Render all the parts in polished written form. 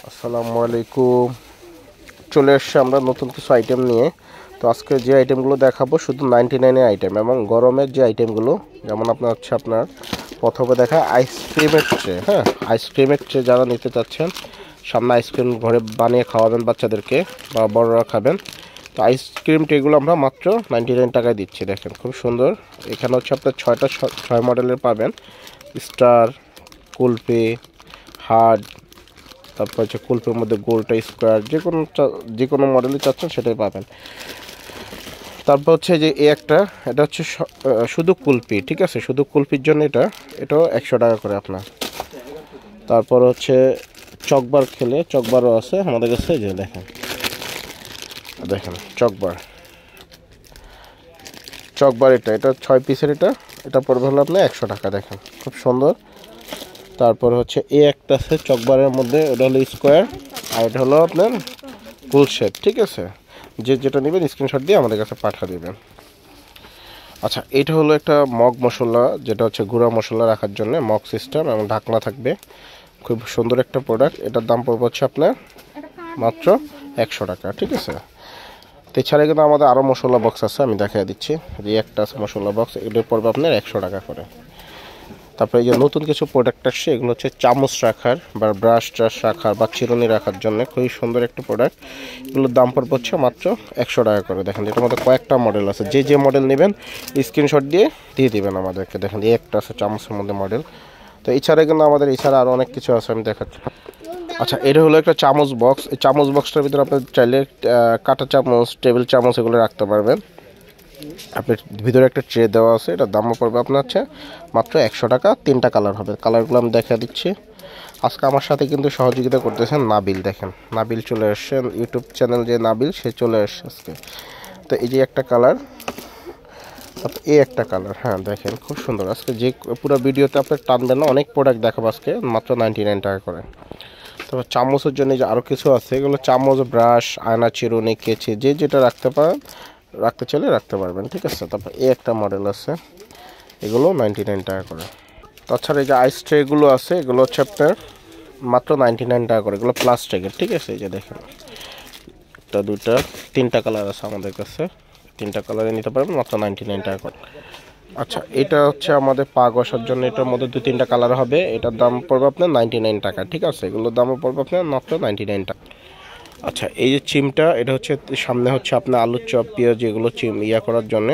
আসসালামু আলাইকুম। চলে এসেছি আমরা নতুন কিছু আইটেম নিয়ে। তো আজকে যে আইটেমগুলো দেখাবো শুধু 99 আইটেম এবং গরমের যে আইটেমগুলো, যেমন আপনার প্রথমে দেখা আইসক্রিমের ট্রে। হ্যাঁ, আইসক্রিমের ট্রে যারা নিতে চাচ্ছেন, সামনে আইসক্রিম ঘরে বানিয়ে খাওয়াবেন বাচ্চাদেরকে বা বড়রা খাবেন, তো আইসক্রিম ট্রেগুলো আমরা মাত্র 99 টাকায় দিচ্ছি। দেখেন খুব সুন্দর। এখানে হচ্ছে আপনার 6 মডেলের পাবেন, স্টার, কুলপি, হার্ড, তারপর হচ্ছে কুলপের মধ্যে গোলটা স্কোয়ার, যে কোনো মডেলই চাচ্ছেন সেটাই পাবেন। তারপর হচ্ছে যে এটা হচ্ছে শুধু কুলপি, ঠিক আছে, শুধু কুলপির জন্য এটাও 100 টাকা করে আপনার। তারপর হচ্ছে চকবার খেলে, চকবারও আছে আমাদের কাছে। যে দেখেন দেখেন চকবার এটা 6 পিসের, এটা পড়বে হলো আপনার 100 টাকা। দেখেন খুব সুন্দর। তারপর হচ্ছে একটা আছে চকবারের মধ্যে, এটা হলো স্কোয়ার, আর এটা হলো আপনার ফুল শেপ, ঠিক আছে। যেটা নেবেন স্ক্রিনশট দিয়ে আমাদের কাছে পাঠিয়ে দেবেন। আচ্ছা, এটা হলো একটা মগ মশলা, যেটা হচ্ছে গুঁড়া মশলা রাখার জন্য মগ সিস্টেম এবং ঢাকনা থাকবে। খুব সুন্দর একটা প্রোডাক্ট। এটার দাম পড়বে হচ্ছে আপনার মাত্র 100 টাকা, ঠিক আছে। তো এছাড়া কিন্তু আমাদের আরও মশলা বক্স আছে, আমি দেখাই দিচ্ছি। একটা আছে মশলা বক্স, এগুলো পড়বে আপনার 100 টাকা করে। তারপরে এই যে নতুন কিছু প্রোডাক্ট আসছে, এগুলো হচ্ছে চামচ রাখার বা ব্রাশ রাখার বা চিরুনি রাখার জন্য খুবই সুন্দর একটা প্রোডাক্ট। এগুলোর দাম পড়বে হচ্ছে মাত্র 100 টাকা করে। দেখেন এটার মধ্যে কয়েকটা মডেল আছে, যে মডেল নেবেন স্ক্রিনশট দিয়ে দিবেন আমাদেরকে। দেখেন একটা আছে চামচের মধ্যে মডেল। তো এছাড়া কিন্তু এছাড়া আরও অনেক কিছু আছে, আমি দেখাচ্ছি। আচ্ছা, এটা হলো একটা চামচ বক্স। এই চামচ বক্সটার ভিতরে আপনি চাইলে কাঁটা চামচ, টেবিল চামচ এগুলো রাখতে পারবেন। আপনার ভিতরে একটা ট্রে দেওয়া আছে, এটার দামও পড়বে আপনার হচ্ছে মাত্র 100 টাকা। 3টা কালার হবে, কালারগুলো আমি দেখা দিচ্ছি। আজকে আমার সাথে কিন্তু সহযোগিতা করতেছেন নাবিল। দেখেন নাবিল চলে আসছেন, ইউটিউব চ্যানেল যে নাবিল, সে চলে আসছে আজকে। তো এই যে একটা কালার, একটা কালার, হ্যাঁ দেখেন খুব সুন্দর। আজকে যে পুরো ভিডিওতে আপনার টানবেন না, অনেক প্রোডাক্ট দেখাবো আজকে মাত্র 99 টাকা করে। তারপর চামচের জন্য যে আরও কিছু আছে, এগুলো চামচ, ব্রাশ, আয়না, চিরুনি, কেচি, যেটা রাখতে চাইলে রাখতে পারবেন, ঠিক আছে। তারপর একটা মডেল আছে, এগুলো 99 টাকা করে। তাছাড়া এই যে আইস ট্রেগুলো আছে, এগুলো হচ্ছে আপনার মাত্র 99 টাকা করে। এগুলো প্লাস্টিকের, ঠিক আছে। এই যে দেখেন একটা, দুটা, 3টা কালার আছে আমাদের কাছে। 3টা কালারে নিতে পারবেন মাত্র 99 টাকা করে। আচ্ছা, এটা হচ্ছে আমাদের পা ঘষার জন্য, এটার মধ্যে 2-3টা কালার হবে। এটার দাম পড়বে আপনার 99 টাকা, ঠিক আছে। এগুলোর দামও পড়বে আপনার মাত্র 99 টাকা। আচ্ছা, এই যে চিমটা, এটা হচ্ছে সামনে হচ্ছে আপনার আলুর চপ, পেঁয়াজ, এগুলো করার জন্য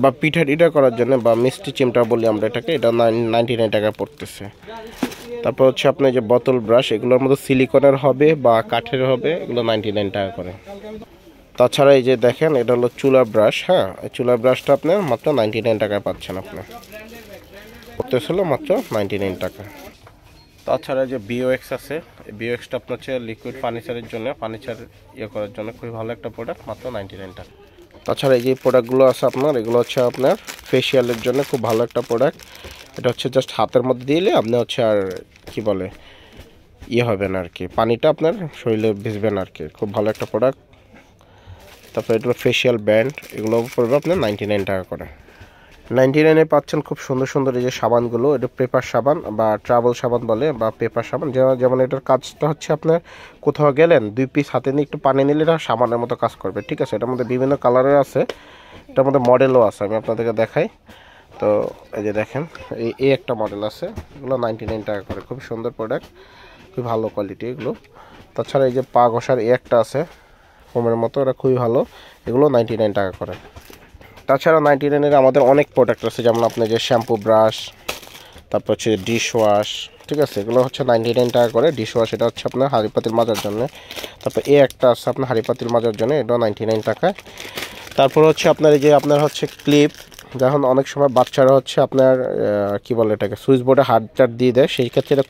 বা পিঠা করার জন্য, বা মিষ্টি চিমটা বলি আমরা এটাকে, এটা 99 টাকা পড়তেছে। তারপর হচ্ছে আপনার যে বোতল ব্রাশ, এগুলোর মধ্যে সিলিকনের হবে বা কাঠের হবে, এগুলো 99 টাকা করে। তাছাড়া এই যে দেখেন, এটা হলো চুলা ব্রাশ। হ্যাঁ, এই চুলা ব্রাশটা আপনার মাত্র 99 টাকায় পাচ্ছেন। আপনার পড়তেছিল মাত্র 99 টাকা। তাছাড়া যে বিওএক্স আছে, এই বিওএক্সটা আপনার হচ্ছে লিকুইড ফার্নিচারের জন্য, ফার্নিচার করার জন্য খুবই ভালো একটা প্রোডাক্ট, মাত্র 99 টাকা। তাছাড়া এই যে প্রোডাক্টগুলো আছে আপনার, এগুলো হচ্ছে আপনার ফেসিয়ালের জন্য খুব ভালো একটা প্রোডাক্ট। এটা হচ্ছে জাস্ট হাতের মধ্যে দিলে আপনি হচ্ছে আর কি বলে হবে না আর কি, পানিটা আপনার শরীরে ভিজবে না আর কি, খুব ভালো একটা প্রোডাক্ট। তারপর এটা হলো ফেসিয়াল ব্যান্ড, এগুলো পড়বে আপনার 99 টাকা করে। 99-এ পাচ্ছেন খুব সুন্দর সুন্দর এই যে সাবানগুলো। এটা পেপার সাবান বা ট্রাভেল সাবান বলে, বা পেপার সাবান। যেমন এটার কাজটা হচ্ছে আপনার কোথাও গেলেন 2 পিস হাতে নিয়ে একটু পানি নিলে এটা সাবানের মতো কাজ করবে, ঠিক আছে। এটার মধ্যে বিভিন্ন কালারের আছে, এটার মধ্যে মডেলও আছে, আমি আপনাদেরকে দেখাই। তো এই যে দেখেন, এই একটা মডেল আছে, এগুলো 99 টাকা করে। খুব সুন্দর প্রোডাক্ট, খুবই ভালো কোয়ালিটি এগুলো। তাছাড়া এই যে পা ঘষার একটা আছে ফোমের মতো, এটা খুবই ভালো, এগুলো 99 টাকা করে। তাছাড়া 99-এর আমাদের অনেক প্রোডাক্ট আছে, যেমন আপনার যে শ্যাম্পু, ব্রাশ, তারপর হচ্ছে ডিশ ওয়াশ, ঠিক আছে। এগুলো হচ্ছে 99 টাকা করে। ডিশ ওয়াশ এটা হচ্ছে আপনার হাঁড়ি পাতিল মাজার জন্য। তারপর একটা আছে আপনার হাঁড়ি পাতিল মাজার জন্য, এটাও 99 টাকায়। তারপর হচ্ছে আপনার এই যে আপনার হচ্ছে ক্লিপ, যখন অনেক সময় বাচ্চারা হচ্ছে আপনার কি বলে এটাকে, সুইচ বোর্ডে হাত দিয়ে দেয়, সেই ক্ষেত্রে এটা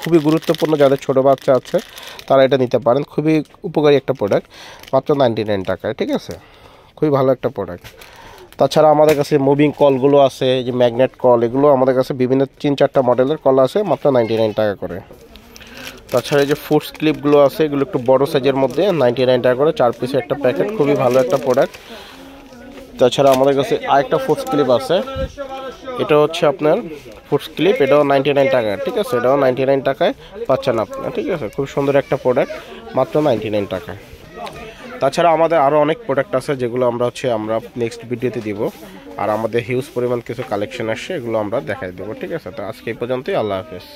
খুবই গুরুত্বপূর্ণ। যাদের ছোটো বাচ্চা আছে তারা এটা নিতে পারেন, খুবই উপকারী একটা প্রোডাক্ট, মাত্র 99 টাকায়, ঠিক আছে। খুবই ভালো একটা প্রোডাক্ট। তাছাড়া আমাদের কাছে মুভিং কলগুলো আছে, যে ম্যাগনেট কল, এগুলো আমাদের কাছে বিভিন্ন 3-4টা মডেলের কল আছে, মাত্র 99 টাকা করে। তাছাড়া এই যে ফুডস ক্লিপগুলো আছে, এগুলো একটু বড় সাইজের মধ্যে, 99 টাকা করে, 4 পিসের একটা প্যাকেট, খুবই ভালো একটা প্রোডাক্ট। তাছাড়া আমাদের কাছে আরেকটা ফুডস ক্লিপ আছে, এটা হচ্ছে আপনার ফুটস ক্লিপ, এটাও 99 টাকা, ঠিক আছে, এটাও 99 টাকায় পাচ্ছেন আপনার, ঠিক আছে। খুব সুন্দর একটা প্রোডাক্ট, মাত্র 99 টাকায়। তাছাড়া আমাদের আরও অনেক প্রোডাক্ট আছে যেগুলো আমরা নেক্সট ভিডিওতে দিব। আর আমাদের হিউজ পরিমাণ কিছু কালেকশন আসছে, এগুলো আমরা দেখাই দেবো, ঠিক আছে। তো আজকে এই পর্যন্তই, আল্লাহ হাফেজ।